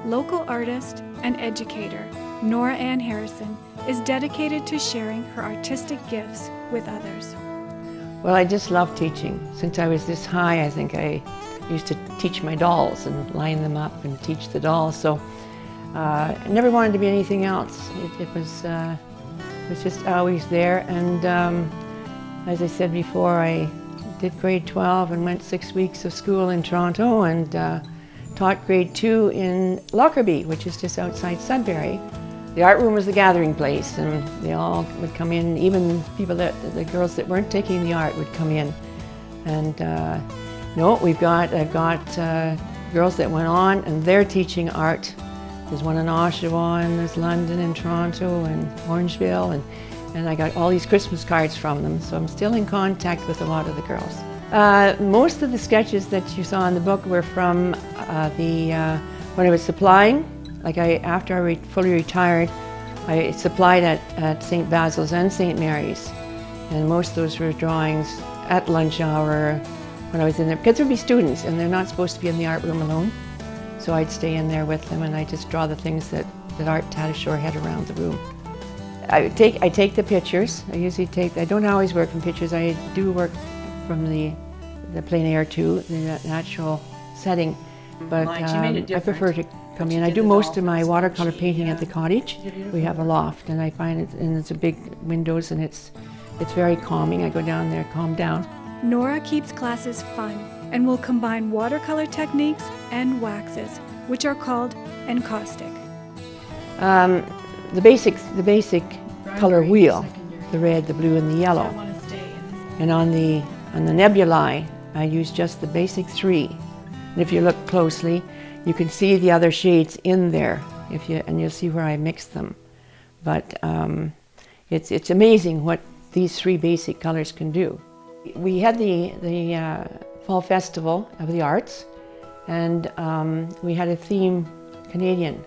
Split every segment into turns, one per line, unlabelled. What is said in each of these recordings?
local artist and educator, Nora Ann Harrison, is dedicated to sharing her artistic gifts with others.
Well, I just love teaching. Since I was this high, I think I used to teach my dolls and line them up and teach the dolls. So I never wanted to be anything else. It was just always there. And as I said before, I did grade 12 and went 6 weeks of school in Toronto and taught grade 2 in Lockerbie, which is just outside Sudbury. The art room was the gathering place, and they all would come in. Even the girls that weren't taking the art would come in. And no, I've got girls that went on, and they're teaching art. There's one in Oshawa, and there's London and Toronto and Orangeville, and I got all these Christmas cards from them, so I'm still in contact with a lot of the girls. Most of the sketches that you saw in the book were from when I was supplying. Like after I fully retired, I supplied at St. Basil's and St. Mary's, and most of those were drawings at lunch hour when I was in there, because there'd be students and they're not supposed to be in the art room alone. So I'd stay in there with them and I just draw the things that Art Tatasciore had around the room. I take the pictures. I don't always work from pictures. I do work from the plein air too, the natural setting. But I prefer to come in. I do most of my watercolor painting at the cottage. We have a loft, and I find it, and it's a big windows, and it's very calming. I go down there, calm down.
Nora keeps classes fun and will combine watercolor techniques and waxes, which are called encaustic.
The basic color wheel, the red, the blue, and the yellow. And on the nebulae, I use just the basic 3. And if you look closely, you can see the other shades in there, and you'll see where I mix them. But it's amazing what these 3 basic colors can do. We had the Fall Festival of the Arts, and we had a theme Canadian.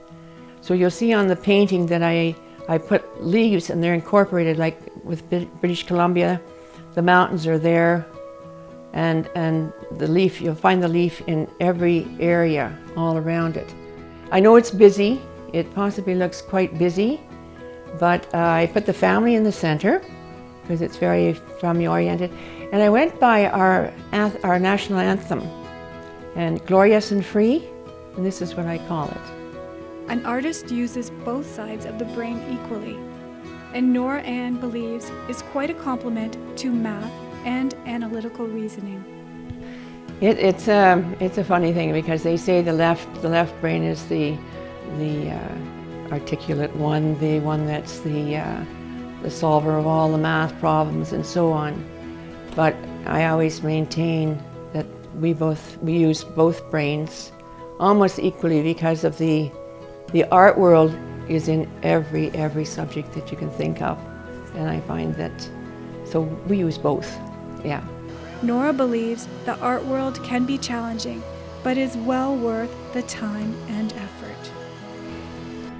So you'll see on the painting that I put leaves, and they're incorporated, like with British Columbia. The mountains are there, and the leaf, you'll find the leaf in every area all around it. I know it's busy. It possibly looks quite busy, but I put the family in the center because it's very family-oriented. And I went by our national anthem, and Glorious and Free, and this is what I call it.
An artist uses both sides of the brain equally, and Nora Ann believes is quite a compliment to math and analytical reasoning.
It's a funny thing, because they say the left brain is the articulate one, the one that's the solver of all the math problems and so on. But I always maintain that we use both brains almost equally, because of the art world is in every subject that you can think of, and I find that, so we use both. Yeah.
Nora believes the art world can be challenging, but is well worth the time and effort.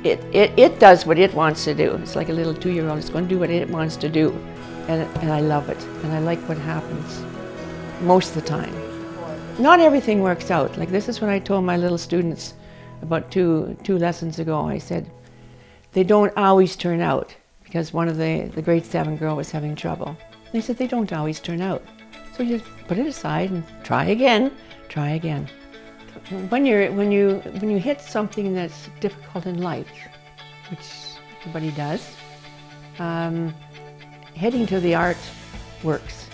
It does what it wants to do. It's like a little 2-year-old. It's going to do what it wants to do, and I love it, and I like what happens most of the time. Not everything works out. Like, this is what I told my little students about two lessons ago. I said, they don't always turn out, because one of the grade 7 girl was having trouble. They said, they don't always turn out. So you just put it aside and try again, try again. When you hit something that's difficult in life, which everybody does, heading to the art works.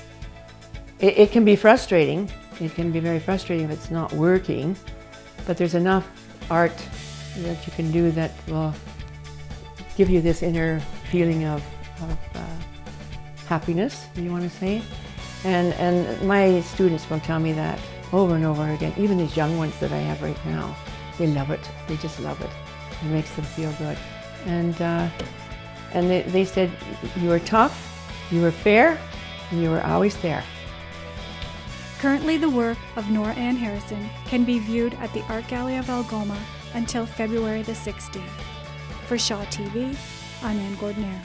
It can be frustrating. It can be very frustrating if it's not working, but there's enough art that you can do that will give you this inner feeling of happiness, if you want to say. And my students will tell me that over and over again. Even these young ones that I have right now, they love it. They just love it. It makes them feel good. And they said, you were tough, you were fair, and you were always there.
Currently, the work of Nora Ann Harrison can be viewed at the Art Gallery of Algoma until February the 16th. For Shaw TV, I'm Ann Gordon-Eyre.